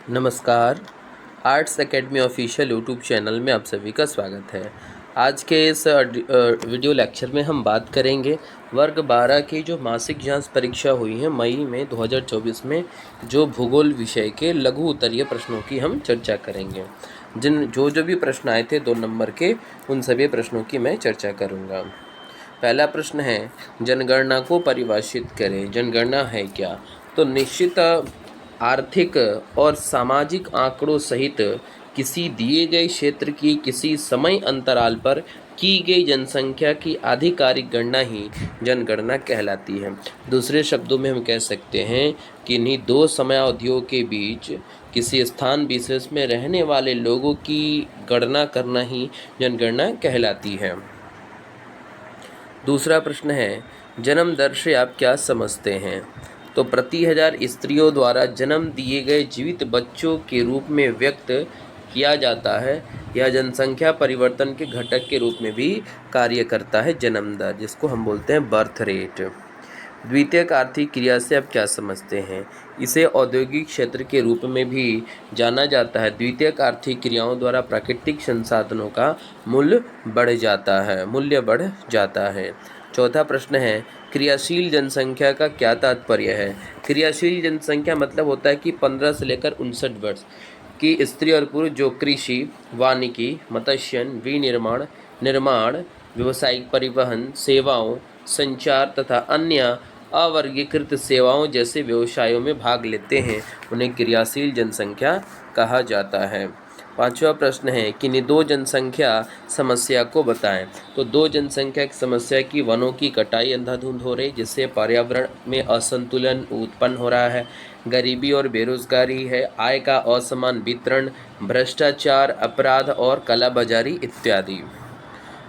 नमस्कार। Arts academy official YouTube channel में आप सभी का स्वागत है। आज के इस वीडियो लेक्चर में हम बात करेंगे वर्ग 12 की जो मासिक जांच परीक्षा हुई है मई में 2024 में, जो भूगोल विषय के लघु उत्तरीय प्रश्नों की हम चर्चा करेंगे। जो भी प्रश्न आए थे 2 नंबर के, उन सभी प्रश्नों की मैं चर्चा करूँगा। पहला प्रश्न है, जनगणना को परिभाषित करें। जनगणना है क्या? तो निश्चित आर्थिक और सामाजिक आंकड़ों सहित किसी दिए गए क्षेत्र की किसी समय अंतराल पर की गई जनसंख्या की आधिकारिक गणना ही जनगणना कहलाती है। दूसरे शब्दों में हम कह सकते हैं कि इन्हीं दो समयावधियों के बीच किसी स्थान विशेष में रहने वाले लोगों की गणना करना ही जनगणना कहलाती है। दूसरा प्रश्न है, जन्म दर से आप क्या समझते हैं? तो प्रति 1000 स्त्रियों द्वारा जन्म दिए गए जीवित बच्चों के रूप में व्यक्त किया जाता है। यह जनसंख्या परिवर्तन के घटक के रूप में भी कार्य करता है। जन्म दर, जिसको हम बोलते हैं बर्थ रेट। द्वितीयक आर्थिक क्रिया से आप क्या समझते हैं? इसे औद्योगिक क्षेत्र के रूप में भी जाना जाता है। द्वितीयक आर्थिक क्रियाओं द्वारा प्राकृतिक संसाधनों का मूल्य बढ़ जाता है। चौथा प्रश्न है, क्रियाशील जनसंख्या का क्या तात्पर्य है? क्रियाशील जनसंख्या मतलब होता है कि 15 से लेकर 59 वर्ष की स्त्री और पुरुष जो कृषि, वानिकी, मत्स्यन, विनिर्माण, निर्माण, व्यावसायिक परिवहन, सेवाओं, संचार तथा अन्य अवर्गीकृत सेवाओं जैसे व्यवसायों में भाग लेते हैं, उन्हें क्रियाशील जनसंख्या कहा जाता है। पांचवा प्रश्न है, किन्हीं दो जनसंख्या समस्या को बताएं। तो दो जनसंख्या की समस्या की वनों की कटाई अंधाधुंध हो रही, जिससे पर्यावरण में असंतुलन उत्पन्न हो रहा है। गरीबी और बेरोजगारी है, आय का असमान वितरण, भ्रष्टाचार, अपराध और कालाबाजारी इत्यादि।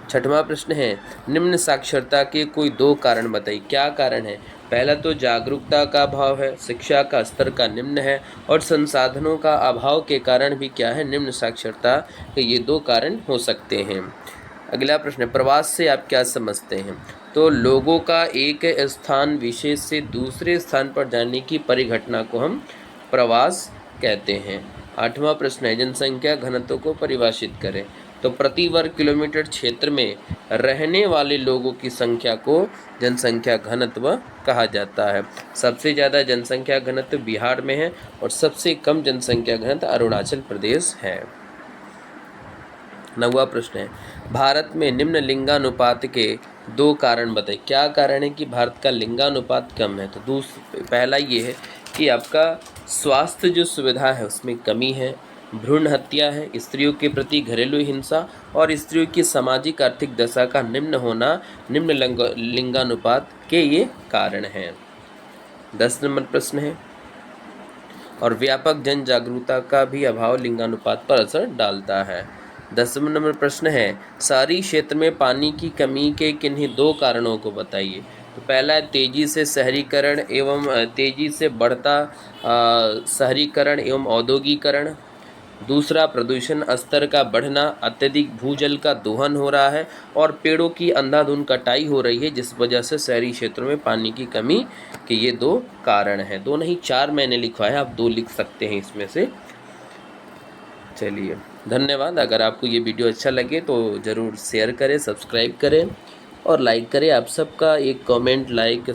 छठवां प्रश्न है, निम्न साक्षरता के कोई 2 कारण बताइए। क्या कारण है? पहला तो जागरूकता का अभाव है, शिक्षा का स्तर का निम्न है और संसाधनों का अभाव के कारण भी क्या है, निम्न साक्षरता के ये 2 कारण हो सकते हैं। अगला प्रश्न है, प्रवास से आप क्या समझते हैं? तो लोगों का एक स्थान विशेष से दूसरे स्थान पर जाने की परिघटना को हम प्रवास कहते हैं। आठवां प्रश्न है, जनसंख्या घनत्व को परिभाषित करें। तो प्रति वर्ग किलोमीटर क्षेत्र में रहने वाले लोगों की संख्या को जनसंख्या घनत्व कहा जाता है। सबसे ज़्यादा जनसंख्या घनत्व बिहार में है और सबसे कम जनसंख्या घनत्व अरुणाचल प्रदेश है। 9वां प्रश्न है, भारत में निम्न लिंगानुपात के 2 कारण बताइए। क्या कारण है कि भारत का लिंगानुपात कम है? तो पहला ये है कि आपका स्वास्थ्य जो सुविधा है उसमें कमी है, भ्रूण हत्या है, स्त्रियों के प्रति घरेलू हिंसा और स्त्रियों की सामाजिक आर्थिक दशा का निम्न होना निम्न लिंगानुपात के ये कारण हैं। 10 नंबर प्रश्न है, और व्यापक जन जागरूकता का भी अभाव लिंगानुपात पर असर डालता है। 10वां नंबर प्रश्न है, शहरी क्षेत्र में पानी की कमी के किन्हीं 2 कारणों को बताइए। तो पहला है तेजी से शहरीकरण एवं तेजी से बढ़ता शहरीकरण एवं औद्योगिकरण। दूसरा, प्रदूषण स्तर का बढ़ना, अत्यधिक भूजल का दोहन हो रहा है और पेड़ों की अंधाधुंध कटाई हो रही है, जिस वजह से शहरी क्षेत्रों में पानी की कमी के ये 2 कारण हैं। 2 नहीं 4 मैंने लिखवाया है, आप 2 लिख सकते हैं इसमें से। चलिए, धन्यवाद। अगर आपको ये वीडियो अच्छा लगे तो ज़रूर शेयर करें, सब्सक्राइब करें और लाइक करें। आप सबका एक कमेंट, लाइक